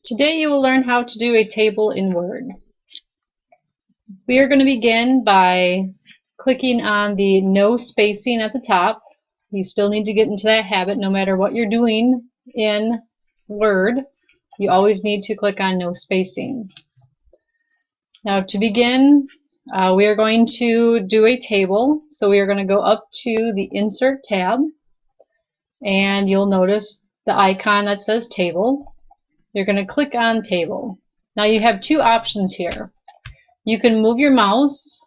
Today you will learn how to do a table in Word. We are going to begin by clicking on the no spacing at the top. You still need to get into that habit no matter what you're doing in Word. You always need to click on no spacing. Now to begin, we are going to do a table. So we are going to go up to the Insert tab, and you'll notice the icon that says Table. You're going to click on Table. Now you have two options here. You can move your mouse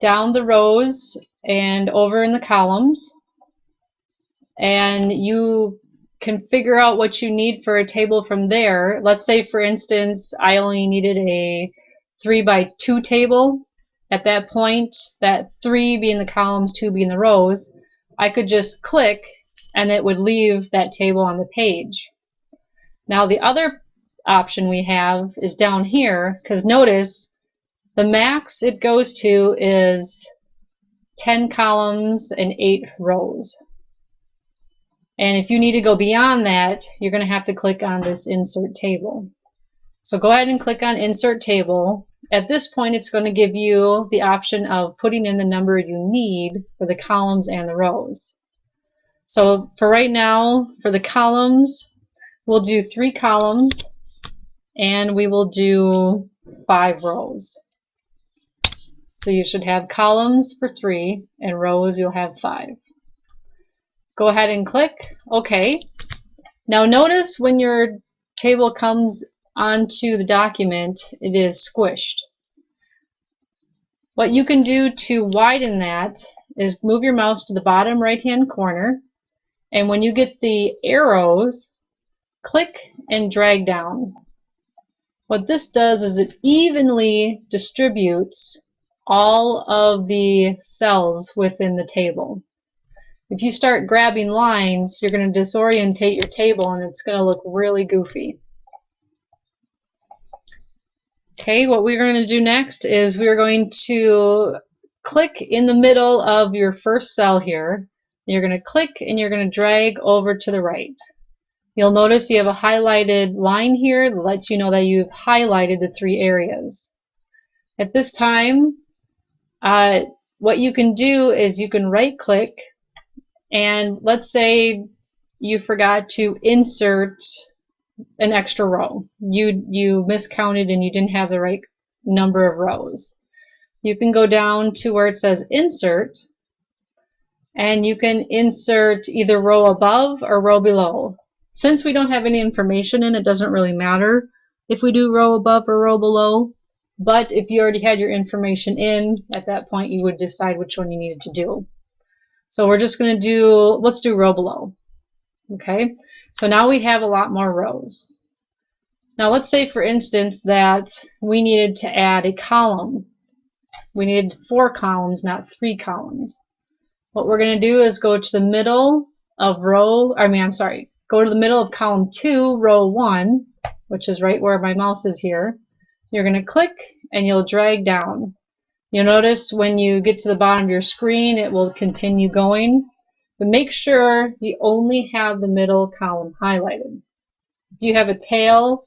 down the rows and over in the columns, and you can figure out what you need for a table from there. Let's say, for instance, I only needed a 3x2 table. At that point, that 3 being the columns, 2 being the rows, I could just click and it would leave that table on the page. Now the other option we have is down here, because notice the max it goes to is 10 columns and 8 rows. And if you need to go beyond that, you're going to have to click on this Insert Table. So go ahead and click on Insert Table. At this point, it's going to give you the option of putting in the number you need for the columns and the rows. So for right now, for the columns, we'll do 3 columns and we will do 5 rows. So you should have columns for 3 and rows you'll have 5. Go ahead and click OK. Now notice when your table comes onto the document, it is squished. What you can do to widen that is move your mouse to the bottom right hand corner, and when you get the arrows, click and drag down. What this does is it evenly distributes all of the cells within the table. If you start grabbing lines, you're going to disorientate your table and it's going to look really goofy. Okay, what we're going to do next is we're going to click in the middle of your first cell here. You're going to click and you're going to drag over to the right. You'll notice you have a highlighted line here that lets you know that you've highlighted the 3 areas. At this time, what you can do is you can right click, and let's say you forgot to insert an extra row. You miscounted and you didn't have the right number of rows. You can go down to where it says Insert, and you can insert either row above or row below. Since we don't have any information in, it doesn't really matter if we do row above or row below, but if you already had your information in, at that point you would decide which one you needed to do. So we're just going to do, let's do row below. Okay, so now we have a lot more rows. Now let's say, for instance, that we needed to add a column. We needed 4 columns, not 3 columns. What we're going to do is go to the middle of go to the middle of column 2, row 1, which is right where my mouse is here. You're going to click and you'll drag down. You'll notice when you get to the bottom of your screen, it will continue going. But make sure you only have the middle column highlighted. If you have a tail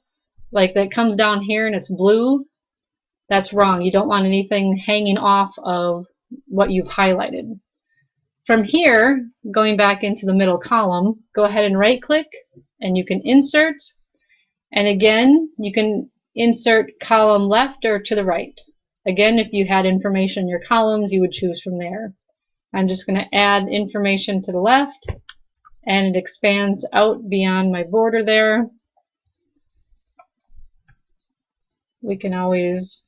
like that comes down here and it's blue, that's wrong. You don't want anything hanging off of what you've highlighted. From here, going back into the middle column, go ahead and right click and you can insert, and again you can insert column left or to the right. Again, if you had information in your columns, you would choose from there. I'm just going to add information to the left, and it expands out beyond my border there. We can always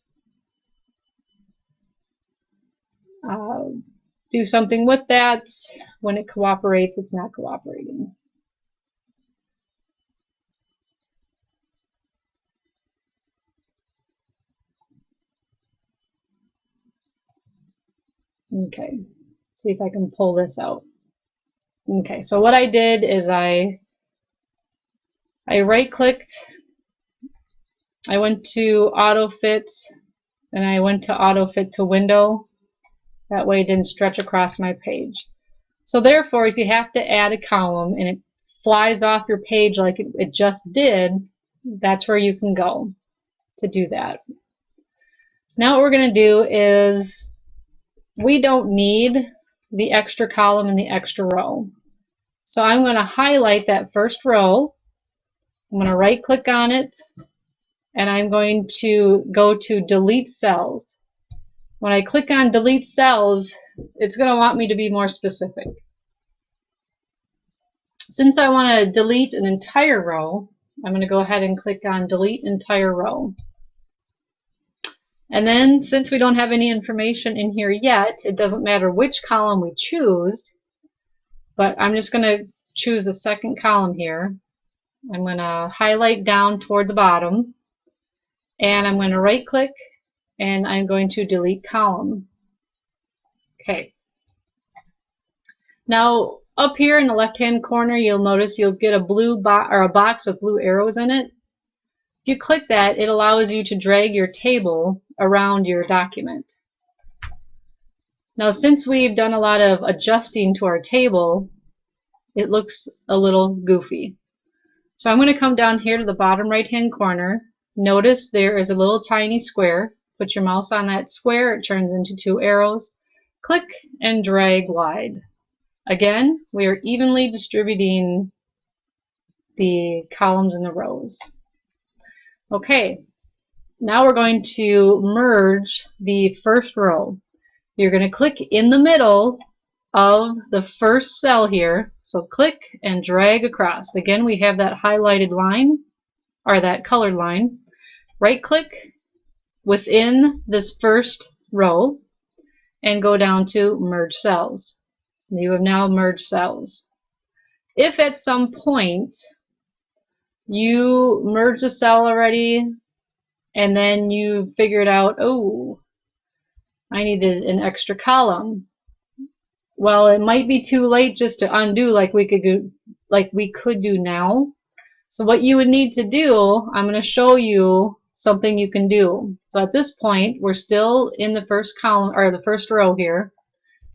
do something with that. When it cooperates, it's not cooperating. Okay, see if I can pull this out. Okay, so what I did is I right clicked, I went to auto fit, and I went to auto fit to window. That way it didn't stretch across my page. So therefore, if you have to add a column and it flies off your page like it just did, that's where you can go to do that. Now what we're going to do is, we don't need the extra column and the extra row. So I'm going to highlight that first row. I'm going to right click on it, and I'm going to go to delete cells. When I click on delete cells, it's going to want me to be more specific. Since I want to delete an entire row, I'm going to go ahead and click on delete entire row. And then, since we don't have any information in here yet, it doesn't matter which column we choose, but I'm just going to choose the second column here. I'm going to highlight down toward the bottom, and I'm going to right click, and I'm going to delete column. Okay. Now, up here in the left hand corner, you'll notice you'll get a blue a box with blue arrows in it. If you click that, it allows you to drag your table around your document. Now, since we've done a lot of adjusting to our table, it looks a little goofy. So I'm going to come down here to the bottom right hand corner. Notice there is a little tiny square. Put your mouse on that square, it turns into 2 arrows. Click and drag wide. Again, we are evenly distributing the columns and the rows. Okay, now we're going to merge the first row. You're going to click in the middle of the first cell here. So click and drag across. Again, we have that highlighted line, or that colored line. Right click within this first row and go down to merge cells. You have now merged cells. If at some point you merged a cell already and then you figured out, oh, I needed an extra column, well, it might be too late just to undo like we could do now. So what you would need to do, I'm going to show you something you can do. So at this point, we're still in the first column, or the first row here.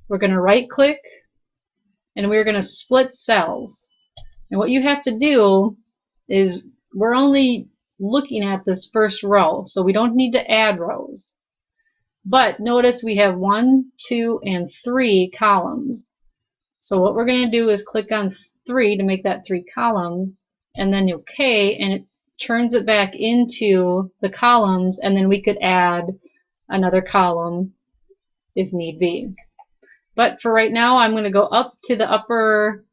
We're going to right click, and we're going to split cells. And what you have to do is, we're only looking at this first row, so we don't need to add rows. But notice we have 1, 2, and 3 columns. So what we're going to do is click on 3 to make that 3 columns, and then OK, and it turns it back into the columns, and then we could add another column if need be. But for right now, I'm going to go up to the upper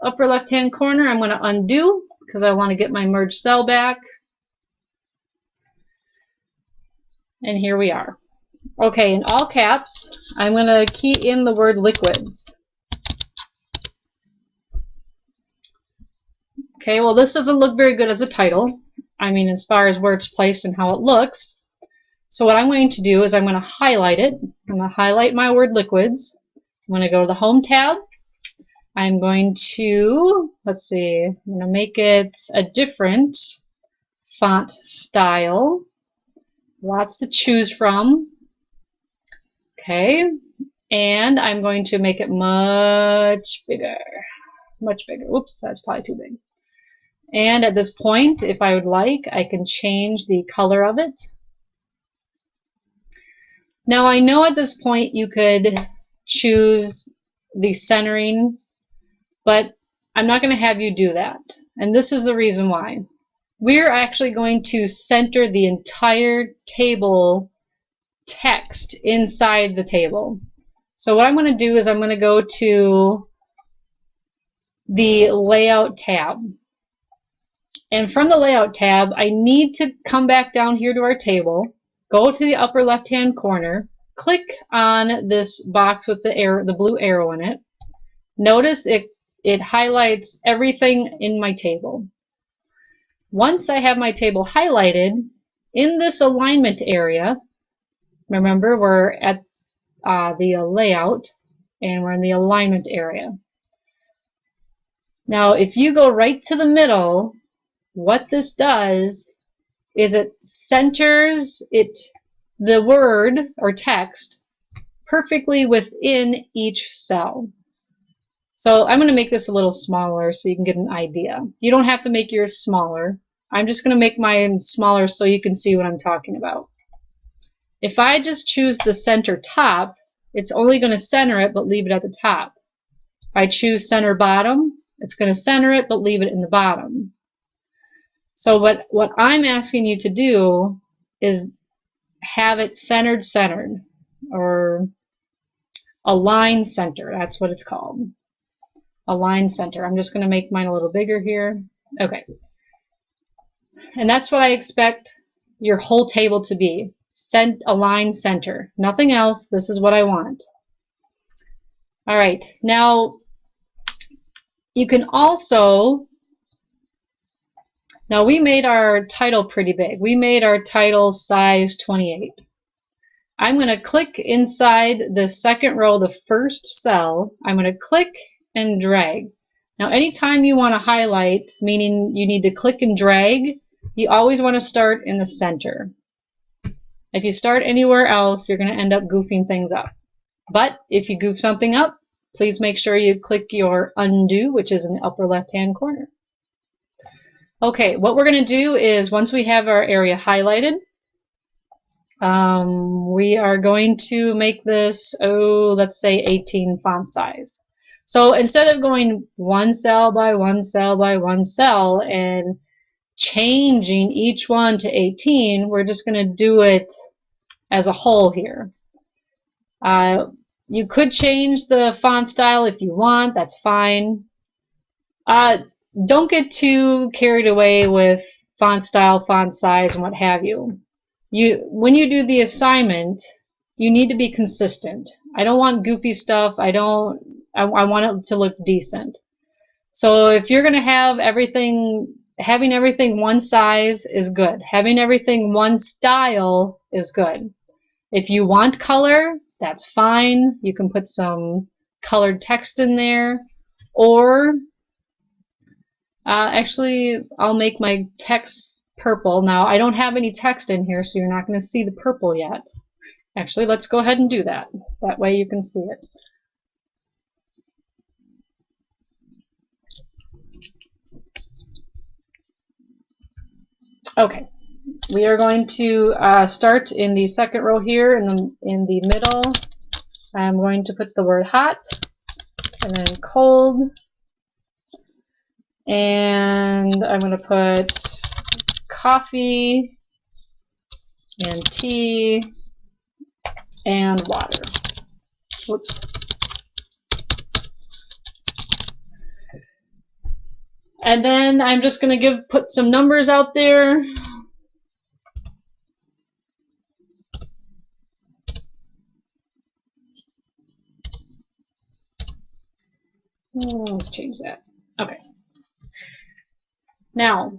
left hand corner. I'm going to undo because I want to get my merged cell back. And here we are. Okay, in all caps, I'm going to key in the word liquids. Okay, well, this doesn't look very good as a title. I mean, as far as where it's placed and how it looks. So what I'm going to do is I'm going to highlight it. I'm going to highlight my word liquids. I'm going to go to the Home tab. I'm going to, let's see, I'm going to make it a different font style. Lots to choose from. Okay, and I'm going to make it much bigger. Much bigger. Oops, that's probably too big. And at this point, if I would like, I can change the color of it. Now I know at this point you could choose the centering, but I'm not going to have you do that. And this is the reason why. We're actually going to center the entire table text inside the table. So what I'm going to do is I'm going to go to the Layout tab. And from the Layout tab, I need to come back down here to our table, go to the upper left-hand corner, click on this box with the arrow, the blue arrow in it. Notice it highlights everything in my table. Once I have my table highlighted, in this alignment area, remember we're at the layout and we're in the alignment area. Now if you go right to the middle, what this does is it centers the word or text perfectly within each cell. So I'm going to make this a little smaller so you can get an idea. You don't have to make yours smaller. I'm just going to make mine smaller so you can see what I'm talking about. If I just choose the center top, it's only going to center it but leave it at the top. If I choose center bottom, it's going to center it but leave it in the bottom. So what I'm asking you to do is have it centered, or align center. That's what it's called. Align center. I'm just going to make mine a little bigger here. Okay. And that's what I expect your whole table to be. Align center. Nothing else. This is what I want. All right. Now, you can also... Now, we made our title pretty big. We made our title size 28. I'm going to click inside the second row, the first cell. I'm going to click and drag. Now, anytime you want to highlight, meaning you need to click and drag, you always want to start in the center. If you start anywhere else, you're going to end up goofing things up. But if you goof something up, please make sure you click your undo, which is in the upper left-hand corner. Okay, what we're going to do is once we have our area highlighted, we are going to make this, let's say 18 font size. So instead of going one cell by one cell by one cell and changing each one to 18, we're just going to do it as a whole here. You could change the font style if you want, that's fine. Don't get too carried away with font style, font size, and what have you. When you do the assignment, you need to be consistent. I don't want goofy stuff. I want it to look decent. So if you're going to have everything, having everything one size is good. Having everything one style is good. If you want color, that's fine. You can put some colored text in there, or actually, I'll make my text purple. Now, I don't have any text in here, so you're not going to see the purple yet. Actually, let's go ahead and do that. That way you can see it. Okay, we are going to start in the second row here in the middle. I'm going to put the word hot, and then cold, and I'm going to put coffee and tea and water. Whoops. And then I'm just going to put some numbers out there. Let's change that. Okay. Now,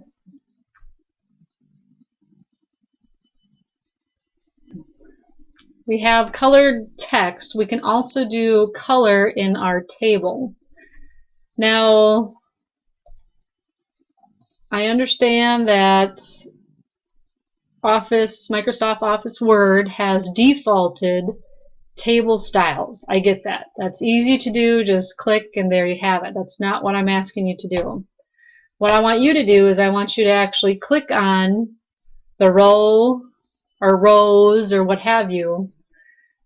we have colored text. We can also do color in our table. Now, I understand that Microsoft Office Word has defaulted table styles. I get that. That's easy to do. Just click and there you have it. That's not what I'm asking you to do. What I want you to do is I want you to actually click on the row or rows or what have you,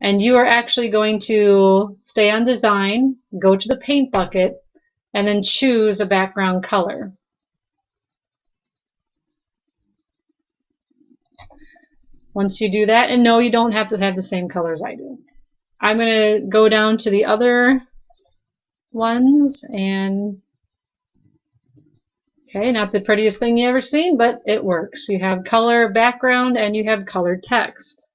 and you are actually going to stay on design, go to the paint bucket, and then choose a background color. Once you do that, and no, you don't have to have the same colors I do. I'm going to go down to the other ones, and okay, not the prettiest thing you ever seen, but it works. You have color background and you have colored text.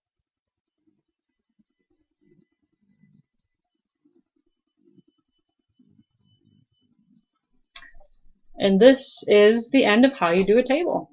And this is the end of how you do a table.